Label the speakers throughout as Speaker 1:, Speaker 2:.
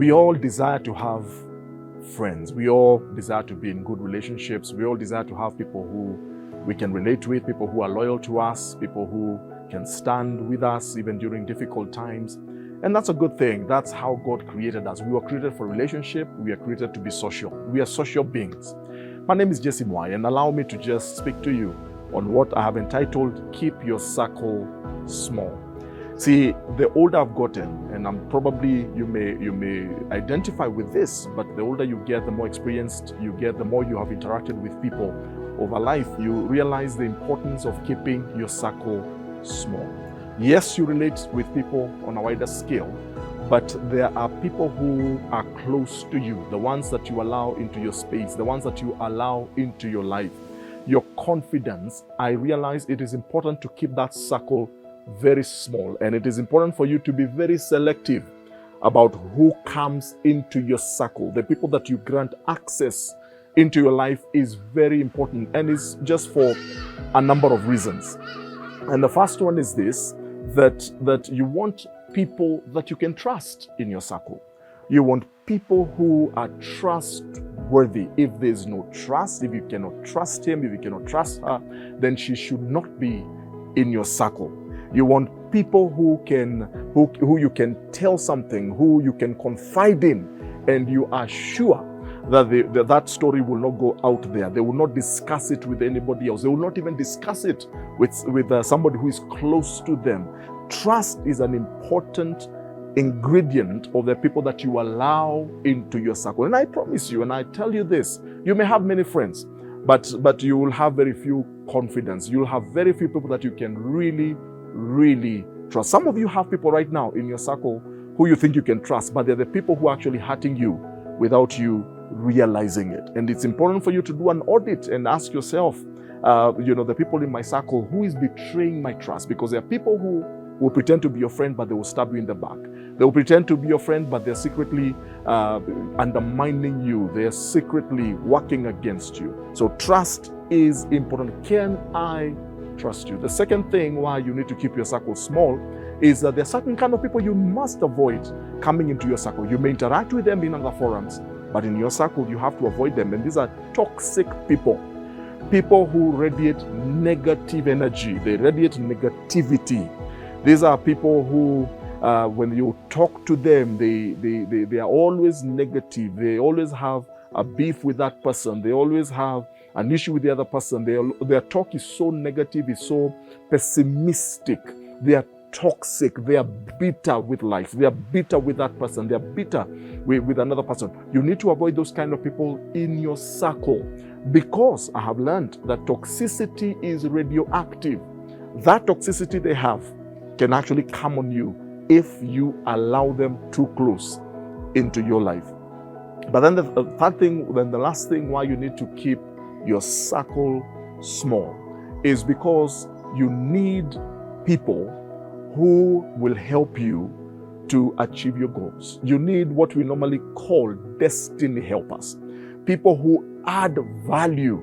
Speaker 1: We all desire to have friends. We all desire to be in good relationships. We all desire to have people who we can relate with, people who are loyal to us, people who can stand with us even during difficult times. And that's a good thing. That's how God created us. We were created for relationship. We are created to be social. We are social beings. My name is Mwai, and allow me to just speak to you on what I have entitled, Keep Your Circle Small. See, the older I've gotten, and I'm probably, you may identify with this, but the older you get, the more experienced you get, the more you have interacted with people over life, you realize the importance of keeping your circle small. Yes, you relate with people on a wider scale, but there are people who are close to you, the ones that you allow into your space, the ones that you allow into your life. Your confidence, I realize it is important to keep that circle very small, and it is important for you to be very selective about who comes into your circle. The people that you grant access into your life is very important, and it's just for a number of reasons. And the first one is this, that you want people that you can trust in your circle. You want people who are trustworthy. If there's no trust, if you cannot trust him, if you cannot trust her, then she should not be in your circle. You want people who you can tell something, who you can confide in, and you are sure that that story will not go out there. They will not discuss it with anybody else. They will not even discuss it with somebody who is close to them. Trust is an important ingredient of the people that you allow into your circle. And I promise you, and I tell you this, you may have many friends, but you will have very few confidence. You'll have very few people that you can really trust. Some of you have people right now in your circle who you think you can trust, but they're the people who are actually hurting you without you realizing it. And it's important for you to do an audit and ask yourself, the people in my circle, who is betraying my trust? Because there are people who will pretend to be your friend, but they will stab you in the back. They will pretend to be your friend, but they're secretly undermining you. They're secretly working against you. So trust is important. Can I trust you? The second thing why you need to keep your circle small is that there are certain kind of people you must avoid coming into your circle. You may interact with them in other forums, but in your circle, you have to avoid them. And these are toxic people. People who radiate negative energy. They radiate negativity. These are people who, when you talk to them, they are always negative. They always have a beef with that person. They always have an issue with the other person. Their talk is so negative, is so pessimistic. They are toxic. They are bitter with life. They are bitter with that person. They are bitter with another person. You need to avoid those kind of people in your circle, because I have learned that toxicity is radioactive. That toxicity they have can actually come on you if you allow them too close into your life. But then the third thing, then the last thing why you need to keep your circle small is because you need people who will help you to achieve your goals. You need what we normally call destiny helpers, people who add value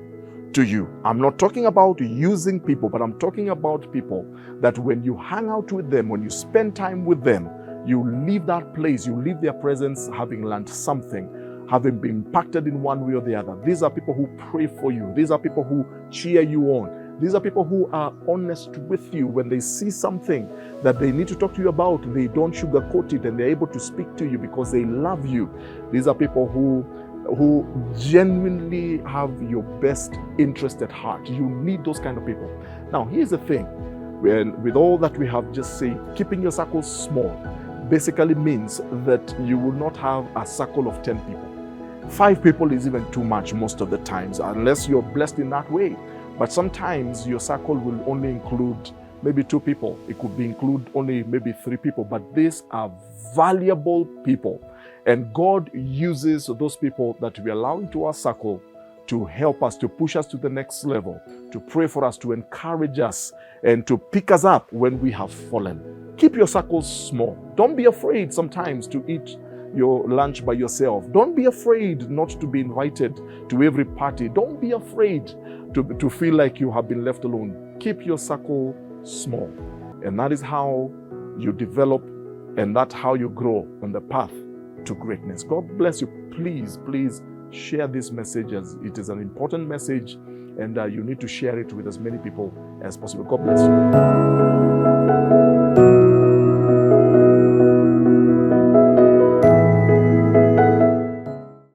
Speaker 1: to you. I'm not talking about using people, but I'm talking about people that when you hang out with them, when you spend time with them, you leave that place, you leave their presence having learned something, having been impacted in one way or the other. These are people who pray for you. These are people who cheer you on. These are people who are honest with you. When they see something that they need to talk to you about, they don't sugarcoat it, and they're able to speak to you because they love you. These are people who genuinely have your best interest at heart. You need those kind of people. Now, here's the thing. With all that we have just said, keeping your circle small basically means that you will not have a circle of 10 people. 5 people is even too much most of the times, unless you're blessed in that way. But sometimes your circle will only include maybe 2 people. It could include only maybe 3 people, but these are valuable people. And God uses those people that we allow into our circle to help us, to push us to the next level, to pray for us, to encourage us, and to pick us up when we have fallen. Keep your circles small. Don't be afraid sometimes to eat your lunch by yourself. Don't be afraid not to be invited to every party. Don't be afraid to feel like you have been left alone. Keep your circle small. And that is how you develop, and that's how you grow on the path to greatness. God bless you. Please, please share this message, as it is an important message, and you need to share it with as many people as possible. God bless you.